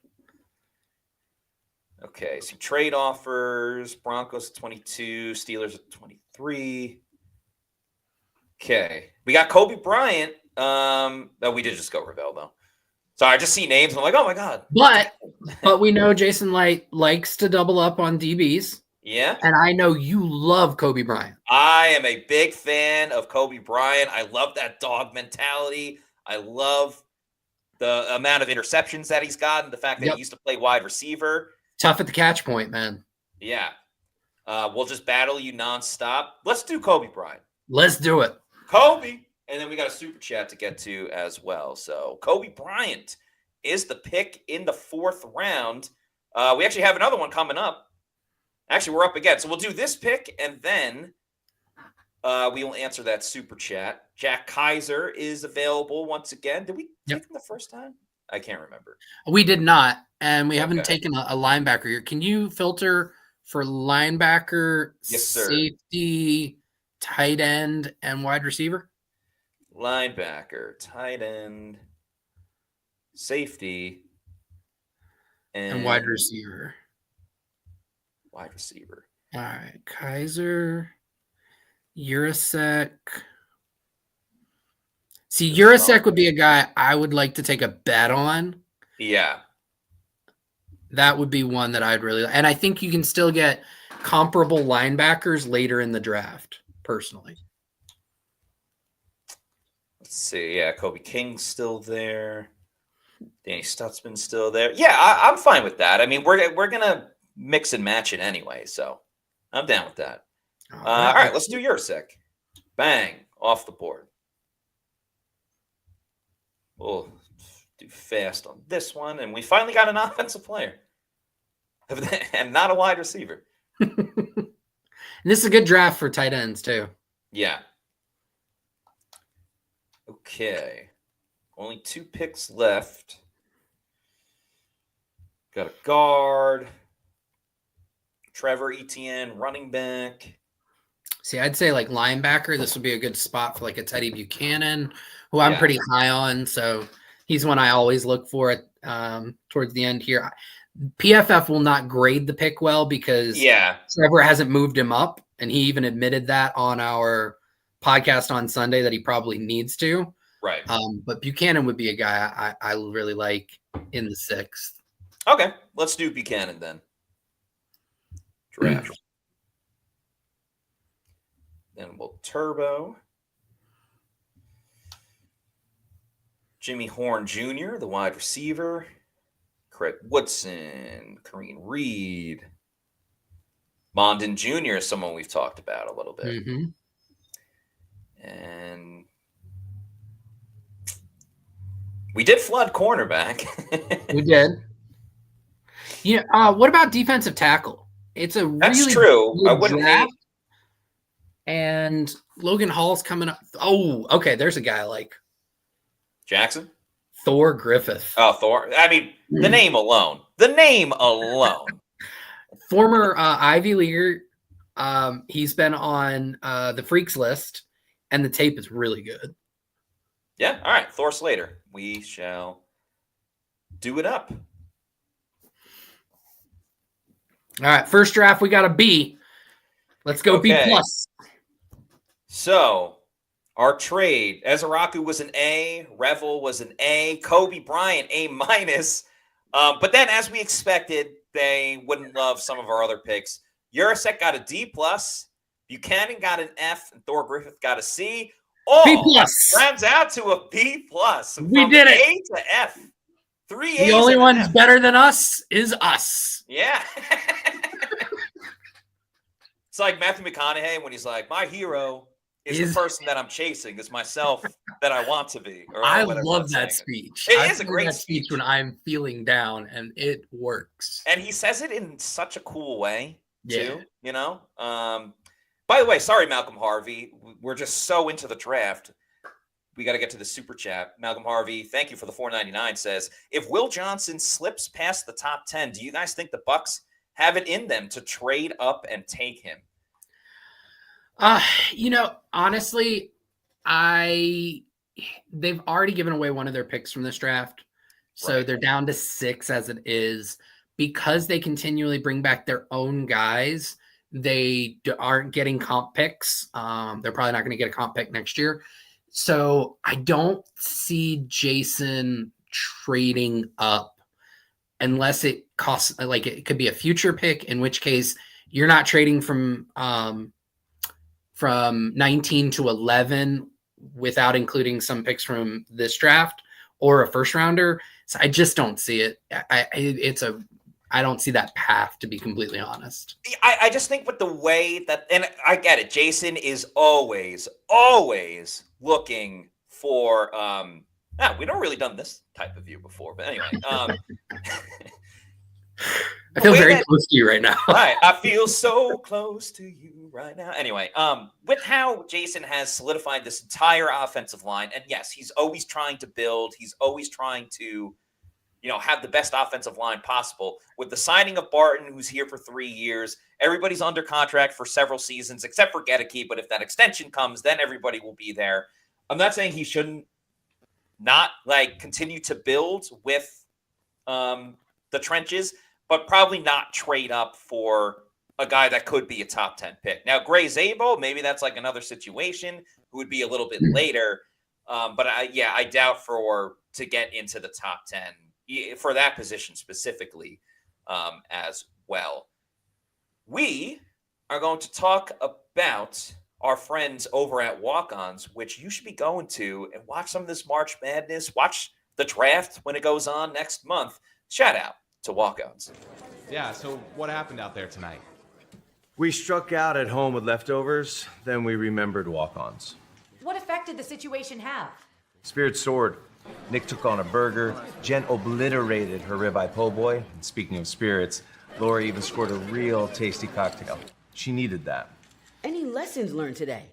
Okay, some trade offers. Broncos at 22, Steelers at 23. Okay, we got Kobe Bryant. No, we did just go Revel, though. So I just see names and I'm like, oh my God. But we know Jason Light likes to double up on DBs. Yeah. And I know you love Kobe Bryant. I am a big fan of Kobe Bryant. I love that dog mentality. I love the amount of interceptions that he's gotten, the fact that he used to play wide receiver. Tough at the catch point, man. Yeah. We'll just battle you nonstop. Let's do Kobe Bryant. Let's do it. Kobe. And then we got a super chat to get to as well. So Kobe Bryant is the pick in the 4th round. We actually have another one coming up. Actually, we're up again. So we'll do this pick, and then we will answer that super chat. Jack Kaiser is available once again. Did we take him the first time? I can't remember. We did not, and we haven't taken a linebacker here. Can you filter for linebacker, safety, tight end, and wide receiver? Linebacker, tight end, safety, and wide receiver. Wide receiver. All right. Kaiser, Urasek. See, Urasek would be a guy I would like to take a bet on. Yeah. That would be one that I'd really like. And I think you can still get comparable linebackers later in the draft, personally. Let's see. Yeah, Kobe King's still there. Danny Stutzman's still there. Yeah, I'm fine with that. I mean, we're gonna mix and match it anyway, so I'm down with that. All right, let's do Urasek. Bang, off the board. We'll do fast on this one, and we finally got an offensive player, and not a wide receiver. And this is a good draft for tight ends too. Yeah. Okay. Only 2 picks left. Got a guard. Trevor Etienne, running back. See, I'd say like linebacker, this would be a good spot for like a Teddy Buchanan, who I'm pretty high on. So he's one I always look for towards the end here. PFF will not grade the pick well because Trevor hasn't moved him up. And he even admitted that on our podcast on Sunday that he probably needs to. Right. But Buchanan would be a guy I really like in the 6th. Okay. Let's do Buchanan then. Draft. Then we'll turbo. Jimmy Horn Jr., the wide receiver. Craig Woodson, Kareem Reed. Mondon Jr. is someone we've talked about a little bit. Mm-hmm. And we did flood cornerback. We did. Yeah. What about defensive tackle? It's a That's really true. I good wouldn't draft. hate. And Logan Hall's coming up. Oh, okay. There's a guy I like Jackson? Thor Griffith. Oh, Thor. I mean, the name alone. The name alone. Former Ivy Leaguer. He's been on the Freaks list, and the tape is really good. Yeah. All right. Thor Slater. We shall do it up. All right. First draft, we got a B. Let's go Okay. B+. So, our trade, Ezeraku was an A, Revel was an A, Kobe Bryant, A-. But then, as we expected, they wouldn't love some of our other picks. Jurasek got a D+, Buchanan got an F, and Thor Griffith got a C. B+. Rounds out to a B+. We did it. A to F. 3 A's. The only one's F. better than us is us. Yeah. It's like Matthew McConaughey when he's like, my hero is the person that I'm chasing, is myself that I want to be. Or I love that speech. It is a great speech when I'm feeling down, and it works. And he says it in such a cool way, too, you know? By the way, sorry, Malcolm Harvey. We're just so into the draft. We got to get to the super chat. Malcolm Harvey, thank you for the $4.99, says, if Will Johnson slips past the top 10, do you guys think the Bucs have it in them to trade up and take him? Honestly, they've already given away one of their picks from this draft. So They're down to 6 as it is. Because they continually bring back their own guys, they aren't getting comp picks. They're probably not going to get a comp pick next year. So I don't see Jason trading up unless it costs, like it could be a future pick, in which case you're not trading from 19 to 11 without including some picks from this draft or a first rounder. So I just don't see it. I don't see that path, to be completely honest. I just think with the way that, and I get it, Jason is always looking for, we've not really done this type of view before, but anyway. I feel very close to you right now. Right, I feel so close to you right now. Anyway, with how Jason has solidified this entire offensive line, and yes, he's always trying to build. He's always trying to, have the best offensive line possible. With the signing of Barton, who's here for 3 years, everybody's under contract for several seasons, except for Gedeke. But if that extension comes, then everybody will be there. I'm not saying he shouldn't not continue to build with the trenches, but probably not trade up for a guy that could be a top 10 pick. Now, Gray Zabel, maybe that's another situation who would be a little bit later. But I doubt to get into the top 10 for that position specifically as well. We are going to talk about our friends over at Walk-Ons, which you should be going to and watch some of this March Madness, watch the draft when it goes on next month. Shout out to Walk-Ons. Yeah, so what happened out there tonight? We struck out at home with leftovers, then we remembered walk-ons. What effect did the situation have? Spirit soared. Nick took on a burger. Jen obliterated her ribeye po' boy. And speaking of spirits, Laura even scored a real tasty cocktail. She needed that. Any lessons learned today?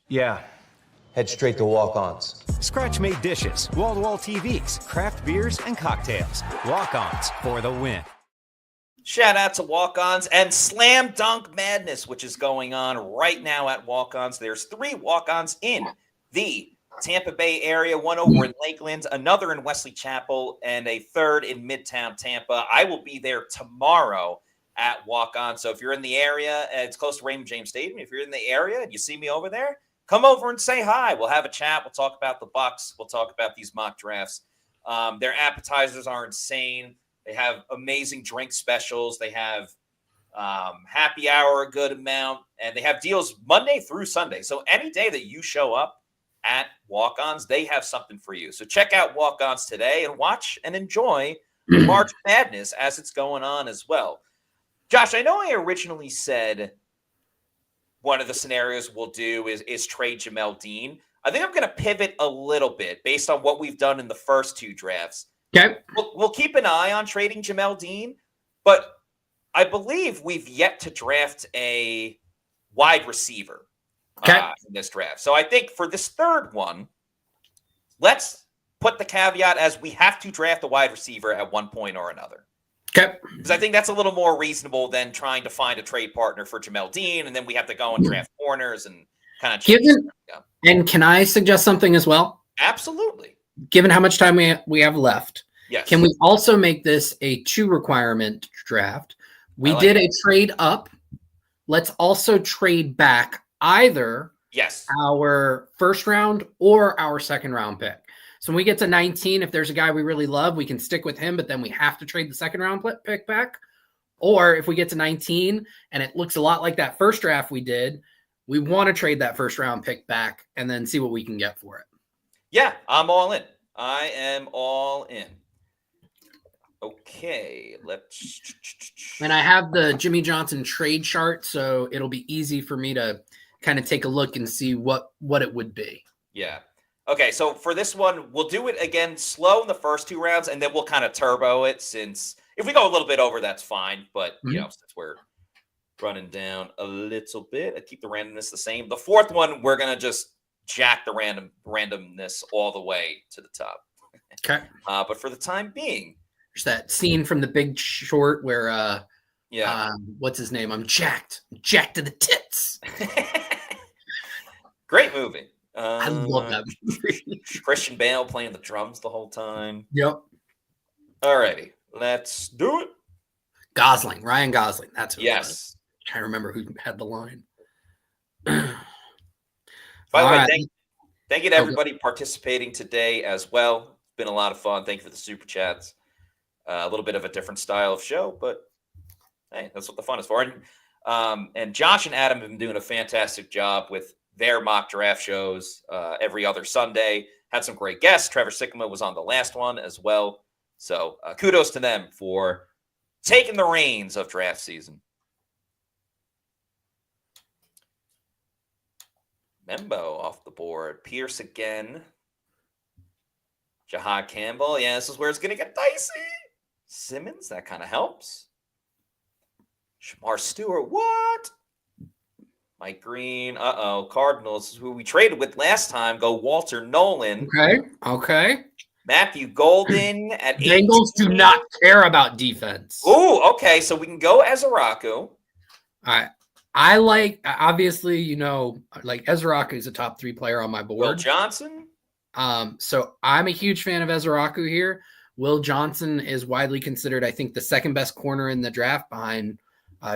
Yeah. Head straight to walk-ons. Scratch-made dishes, wall-to-wall TVs, craft beers, and cocktails. Walk-ons for the win. Shout out to Walk-Ons and Slam Dunk Madness, which is going on right now at Walk-Ons. There's 3 Walk-Ons in the Tampa Bay area, one over in Lakeland, another in Wesley Chapel, and a third in Midtown Tampa. I will be there tomorrow at Walk-On. So if you're in the area, it's close to Raymond James Stadium. If you're in the area and you see me over there, come over and say hi. We'll have a chat. We'll talk about the Bucs. We'll talk about these mock drafts. Their appetizers are insane. They have amazing drink specials. They have happy hour a good amount, and they have deals Monday through Sunday. So any day that you show up at Walk-Ons, they have something for you. So check out Walk-Ons today and watch and enjoy March Madness as it's going on as well. Josh, I know I originally said one of the scenarios we'll do is trade Jamel Dean. I think I'm going to pivot a little bit based on what we've done in the first two drafts. Okay. We'll keep an eye on trading Jamel Dean, but I believe we've yet to draft a wide receiver in this draft. So I think for this third one, let's put the caveat as we have to draft a wide receiver at one point or another. Okay. Because I think that's a little more reasonable than trying to find a trade partner for Jamel Dean, and then we have to go and draft corners and kind of change. And can I suggest something as well? Absolutely. Given how much time we have left, yes. Can we also make this a 2-requirement draft? We like did it. a trade up. Let's also trade back either our first round or our second round pick. So when we get to 19, if there's a guy we really love, we can stick with him, but then we have to trade the second round pick back. Or if we get to 19 and it looks a lot like that first draft we did, we want to trade that first round pick back and then see what we can get for it. Yeah, I'm all in. I am all in. Okay, let's. And I have the Jimmy Johnson trade chart, so it'll be easy for me to kind of take a look and see what it would be. Yeah. Okay, so for this one, we'll do it again slow in the first two rounds, and then we'll kind of turbo it since if we go a little bit over, that's fine. But, you know, since we're running down a little bit, I keep the randomness the same. The fourth one, we're going to just jack the randomness all the way to the top. Okay. But for the time being. There's that scene from The Big Short where, what's his name? I'm jacked to the tits. Great movie. I love that movie. Christian Bale playing the drums the whole time. Yep. Alrighty, let's do it. Ryan Gosling. That's who. Yes. I can't remember who had the line. By the way, thank you to everybody participating today as well. It's been a lot of fun. Thank you for the super chats. A little bit of a different style of show, but hey, that's what the fun is for. And Josh and Adam have been doing a fantastic job with their mock draft shows every other Sunday. Had some great guests. Trevor Sikkema was on the last one as well. So kudos to them for taking the reins of draft season. Membo off the board. Pierce again. Jahad Campbell. Yeah, this is where it's going to get dicey. Simmons, that kind of helps. Shamar Stewart, what? Mike Green, Cardinals, who we traded with last time, go Walter Nolan. Okay. Matthew Golden at Bengals 18. Do not care about defense. Oh, okay. So we can go Ezeraku. All right. I like, obviously, like Ezeraku is a top 3 player on my board. Will Johnson. So I'm a huge fan of Ezeraku here. Will Johnson is widely considered, I think, the second best corner in the draft behind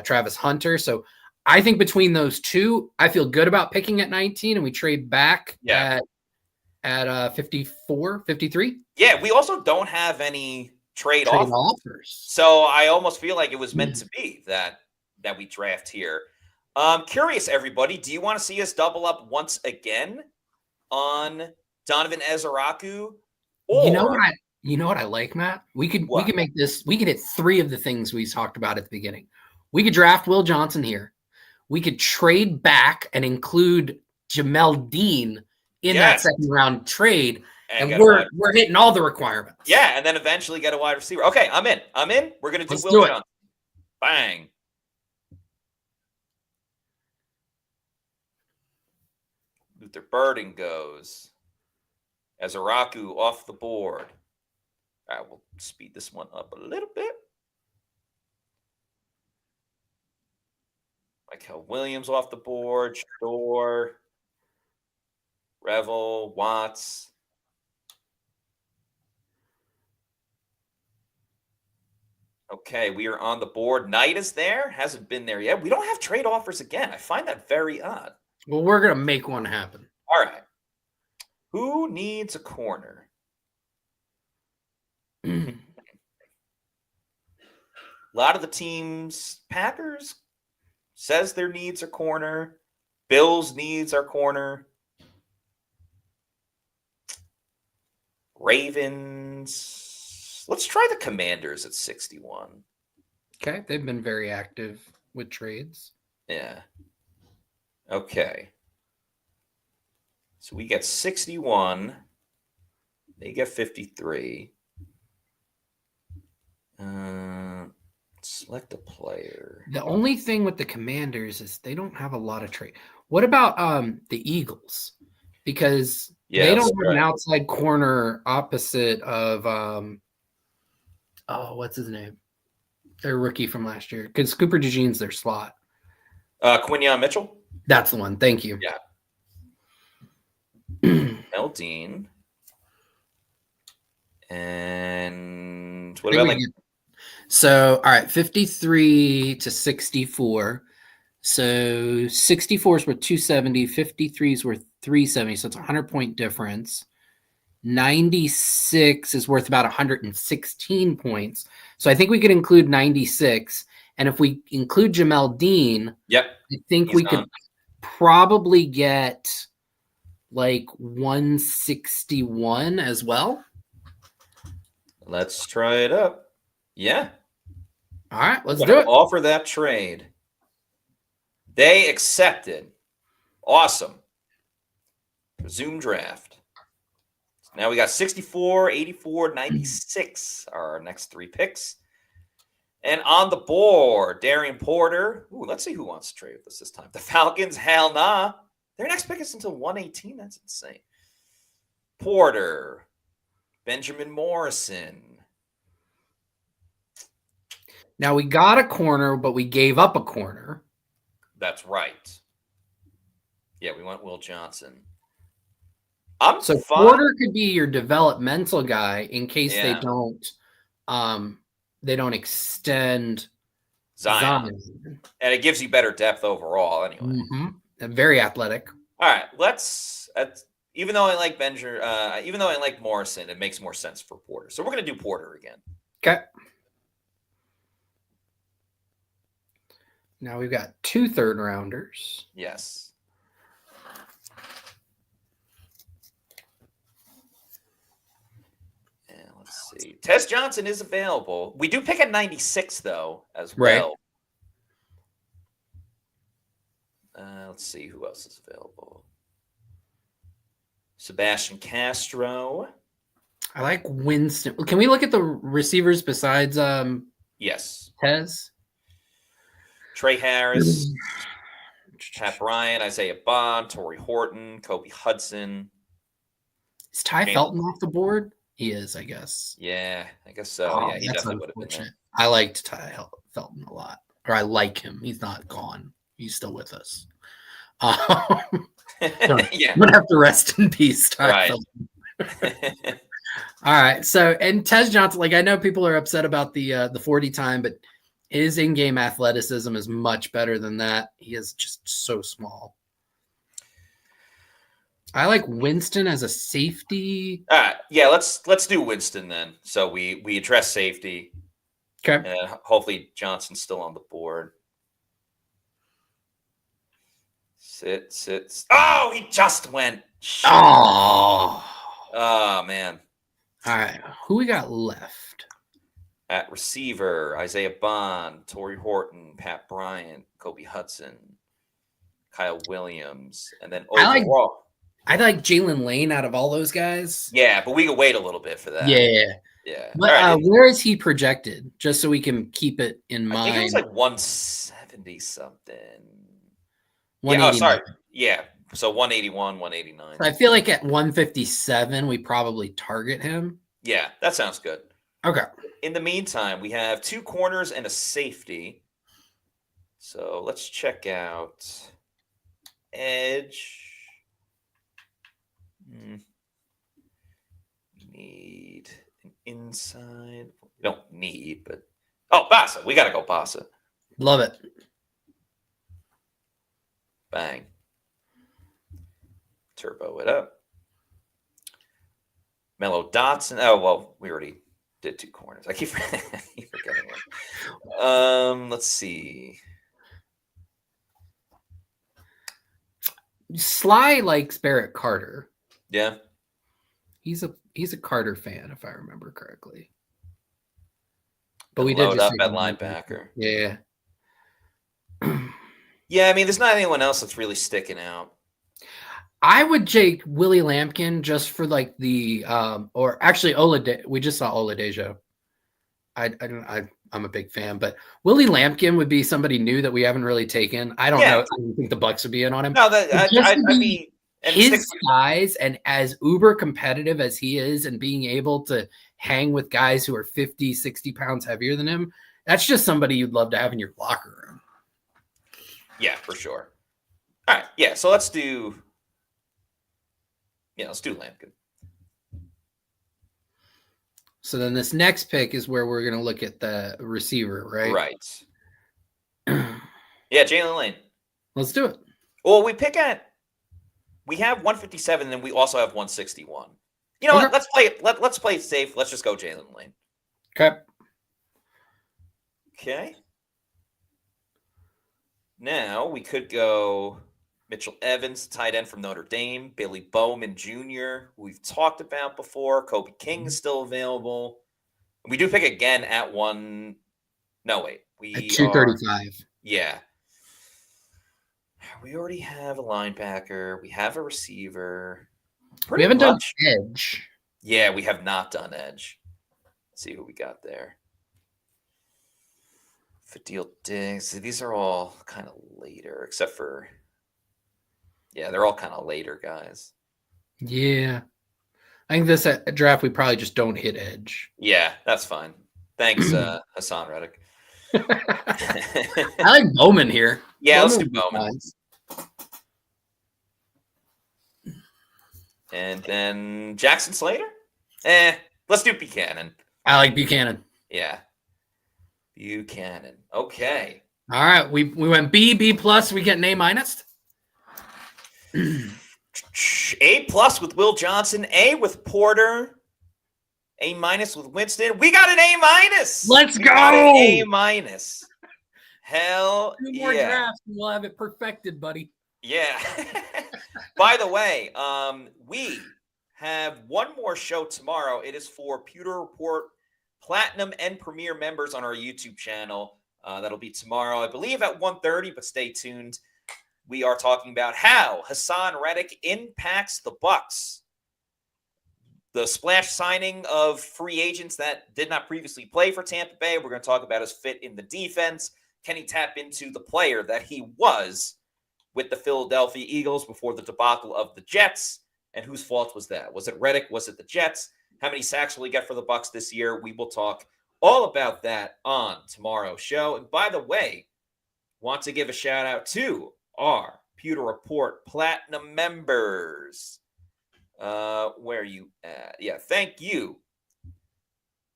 Travis Hunter. So I think between those two, I feel good about picking at 19, and we trade back at 54, 53. Yeah, we also don't have any trade offers. So I almost feel like it was meant to be that we draft here. Curious, everybody, do you want to see us double up once again on Donovan Ezeraku? Or You know what I like, Matt? We could make this. We could hit 3 of the things we talked about at the beginning. We could draft Will Johnson here. We could trade back and include Jamel Dean in that second round trade, and we're hitting all the requirements. Yeah, and then eventually get a wide receiver. Okay, I'm in. We're gonna do Will Johnson. Bang. Luther Burden goes. Ezeraku off the board. All right, we'll speed this one up a little bit. Michael Williams off the board. Shador. Revel. Watts. Okay, we are on the board. Knight is there. Hasn't been there yet. We don't have trade offers again. I find that very odd. Well, we're going to make one happen. All right. Who needs a corner? A lot of the teams, Packers says their needs are corner. Bills needs our corner. Ravens. Let's try the Commanders at 61. Okay, they've been very active with trades. Yeah. Okay. So we get 61. They get 53. Select a player. The only thing with the Commanders is they don't have a lot of trade. What about the Eagles? Because they don't have an outside corner opposite of what's his name? Their rookie from last year. Because Cooper DeJean's their slot. Quinyon Mitchell? That's the one. Thank you. Yeah. Dean. And what about So, all right, 53 to 64. So 64 is worth 270, 53 is worth 370. So it's a 100-point difference. 96 is worth about 116 points. So I think we could include 96. And if we include Jamel Dean, I think we could probably get like 161 as well. Let's try it up. Yeah. All right, let's do it. Offer that trade. They accepted. Awesome. Resume draft. Now we got 64, 84, 96 are our next 3 picks. And on the board, Darian Porter. Ooh, let's see who wants to trade with us this time. The Falcons, hell nah. Their next pick is until 118. That's insane. Porter. Benjamin Morrison. Now we got a corner, but we gave up a corner. That's right. Yeah, we went Will Johnson. So Porter could be your developmental guy in case they don't extend Zion. And it gives you better depth overall anyway. Mm-hmm. And very athletic. All right, let's even though I like even though I like Morrison, it makes more sense for Porter. So we're going to do Porter again. Okay. Now we've got 2 third-rounders. Yes. And let's see. Tez Johnson is available. We do pick at 96, though, as well. Let's see who else is available. Sebastian Castro. I like Winston. Can we look at the receivers besides yes. Tez? Trey Harris, Pat Bryant, Isaiah Bond, Torrey Horton, Kobe Hudson. Is Ty Felton off the board? He is, I guess. Yeah, I guess so. Yeah, he definitely would have been there. I liked Ty Felton a lot. Or I like him. He's not gone. He's still with us. Yeah. I'm going to have to rest in peace, Ty Felton. All right. So, and Tez Johnson, like I know people are upset about the 40 time, but his in-game athleticism is much better than that. He is just so small. I like Winston as a safety. Yeah, let's do Winston then. So we address safety. Okay. And hopefully Johnson's still on the board. Sit. Oh, he just went. Oh man. All right. Who we got left? At receiver, Isaiah Bond, Torrey Horton, Pat Bryant, Kobe Hudson, Kyle Williams, and then overall. I like Jalen Lane out of all those guys. Yeah, but we can wait a little bit for that. Yeah. But where is he projected? Just so we can keep it in mind. I think it was like 170 something. Yeah, sorry. Yeah. So 181, 189. I feel like at 157, we probably target him. Yeah, that sounds good. Okay. In the meantime, we have 2 corners and a safety. So let's check out edge. Need an inside. We don't need, but Bassa. We got to go Bassa. Love it. Bang. Turbo it up. Mello Dotson. Oh, well, we already did 2 corners. I keep forgetting one. Let's see. Sly likes Barrett Carter. Yeah. He's a Carter fan, if I remember correctly. But we did load just up take at a linebacker. Yeah. Yeah, I mean, there's not anyone else that's really sticking out. I would take Willie Lampkin just for like the or actually we just saw Oladejo. I'm a big fan, but Willie Lampkin would be somebody new that we haven't really taken. I don't know. I don't think the Bucs would be in on him. No, I'd be his size and as uber competitive as he is and being able to hang with guys who are 50, 60 pounds heavier than him, that's just somebody you'd love to have in your locker room. Yeah, for sure. All right. Yeah. So let's do Lampkin. So then this next pick is where we're going to look at the receiver, right? Right. Yeah, Jalen Lane. Let's do it. Well, we have 157, and then we also have 161. You know what? Let's play it. Let's play it safe. Let's just go Jalen Lane. Okay. Okay. Now we could go Mitchell Evans, tight end from Notre Dame. Billy Bowman Jr., who we've talked about before. Kobe King is still available. We do pick again at one. No, wait. At 235. Yeah. We already have a linebacker. We have a receiver. We haven't done edge. Yeah, we have not done edge. Let's see who we got there. Fadil Diggs. These are all kind of later, except for, yeah, they're all kind of later guys. Yeah. I think this draft, we probably just don't hit edge. Yeah, that's fine. Thanks, Hassan Reddick. I like Bowman here. Yeah, let's do Bowman. And then Jackson Slater? Let's do Buchanan. I like Buchanan. Yeah. Buchanan. Okay. All right. We went B plus. We get an A minus. A plus with Will Johnson. A with Porter. A minus with Winston. We got an A minus. Let's go. A minus. Hell yeah. 2 more drafts and we'll have it perfected, buddy. Yeah. By the way, we have one more show tomorrow. It is for Pewter Report Platinum and Premier members on our YouTube channel. That'll be tomorrow, I believe, at 1:30, but stay tuned. We are talking about how Hassan Reddick impacts the Bucs. The splash signing of free agents that did not previously play for Tampa Bay. We're going to talk about his fit in the defense. Can he tap into the player that he was with the Philadelphia Eagles before the debacle of the Jets? And whose fault was that? Was it Reddick? Was it the Jets? How many sacks will he get for the Bucs this year? We will talk all about that on tomorrow's show. And by the way, want to give a shout out to our Pewter Report Platinum members. Where are you at? Yeah, thank you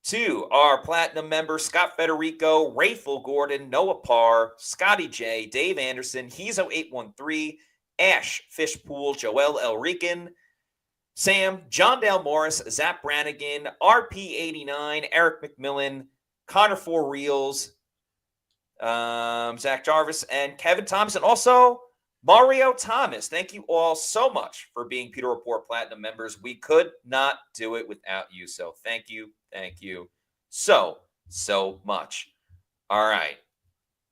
to our Platinum members, Scott Federico, Rayful Gordon, Noah Parr, Scotty J, Dave Anderson, Hezo813, Ash Fishpool, Joel Elrican, Sam, John Dale Morris, Zach Brannigan, RP89, Eric McMillan, Connor Four Reels, Zach Jarvis, and Kevin Thompson. Also, Mario Thomas. Thank you all so much for being Pewter Report Platinum members. We could not do it without you. So thank you so much. All right.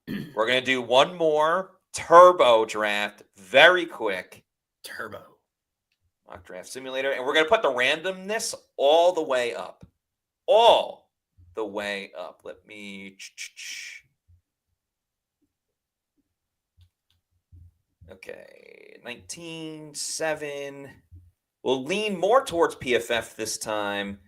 We're going to do one more turbo draft very quick. Turbo. Mock draft simulator. And we're going to put the randomness all the way up. All the way up. Let me... Okay, 19-7. We'll lean more towards PFF this time,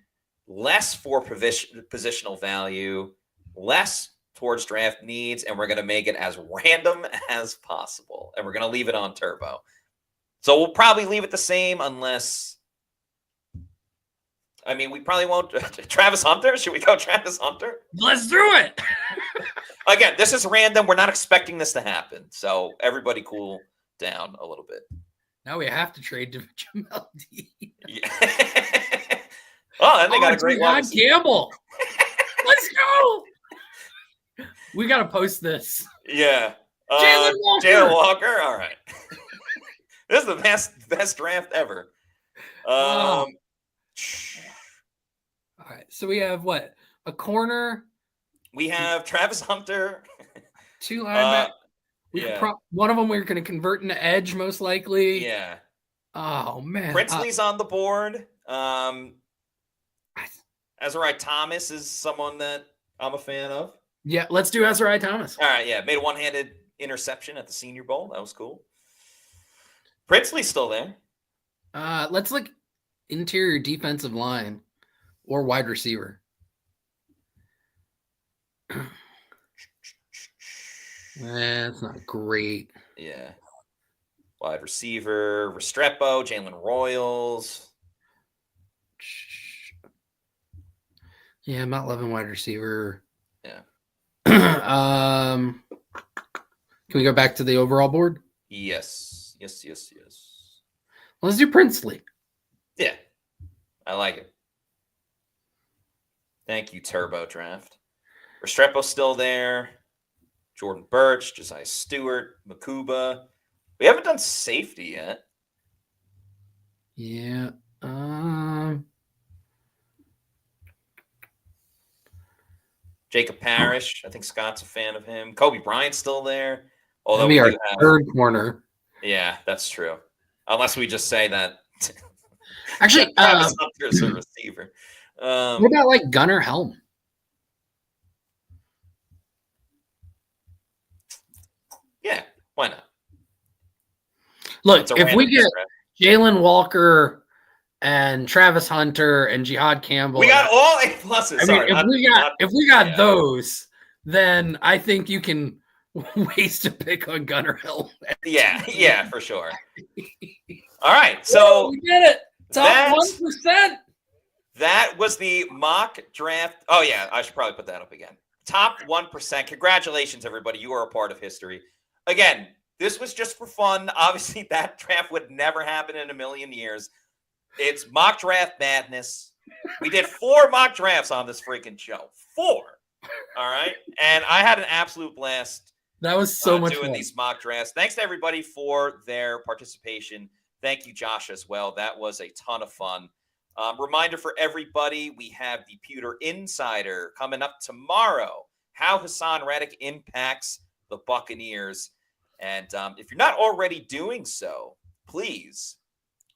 less for positional value, less towards draft needs, and we're going to make it as random as possible. And we're going to leave it on turbo. So we'll probably leave it the same unless... I mean, we probably won't... Travis Hunter? Should we go Travis Hunter? Let's do it! Again, this is random. We're not expecting this to happen. So everybody cool down a little bit. Now we have to trade to Jamel D. Yeah. Oh, and they got a great one. Campbell. Let's go. We got to post this. Yeah. Jalen Walker. All right. This is the best draft ever. All right. So we have what? A corner. We have Travis Hunter. 2 linebackers. Yeah. One of them we're going to convert into edge, most likely. Yeah. Oh, man. Princely's on the board. Azariah Thomas is someone that I'm a fan of. Yeah, let's do Azariah Thomas. All right, yeah. Made a one-handed interception at the Senior Bowl. That was cool. Princely's still there. Let's look interior defensive line or wide receiver. That's not great. Yeah. Wide receiver, Restrepo, Jalen Royals. Yeah, I'm not loving wide receiver. Yeah. Can we go back to the overall board? Yes. Let's do Princely. Yeah. I like it. Thank you, Turbo Draft. Restrepo's still there. Jordan Birch, Josiah Stewart, Makuba. We haven't done safety yet. Yeah. Jacob Parrish. I think Scott's a fan of him. Kobe Bryant's still there. Although we are do have, third corner. Yeah, that's true. Unless we just say that. Actually, Travis Hunter's a receiver. What about like Gunnar Helm? Yeah, why not? Look, if we get Jalen Walker and Travis Hunter and Jihad Campbell, we got all A pluses. If we got those, then I think you can waste a pick on Gunnar Helm. Yeah, for sure. All right, so we did it. Top 1%. That was the mock draft. Oh yeah, I should probably put that up again. Top 1%. Congratulations, everybody. You are a part of history. Again, this was just for fun. Obviously, that draft would never happen in a million years. It's mock draft madness. We did 4 mock drafts on this freaking show. 4. All right. And I had an absolute blast. That was so much doing fun. These mock drafts. Thanks to everybody for their participation. Thank you, Josh, as well. That was a ton of fun. Reminder for everybody, we have the Pewter Insider coming up tomorrow. How Hassan Reddick impacts the Buccaneers. And if you're not already doing so, please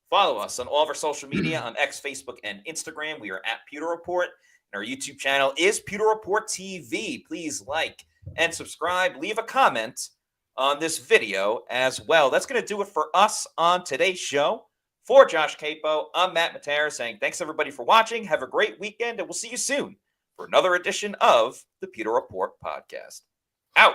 follow us on all of our social media on X, Facebook, and Instagram. We are at Pewter Report, and our YouTube channel is Pewter Report TV. Please like and subscribe. Leave a comment on this video as well. That's going to do it for us on today's show. For Josh Capo, I'm Matt Matera saying thanks, everybody, for watching. Have a great weekend, and we'll see you soon for another edition of the Pewter Report podcast. Out.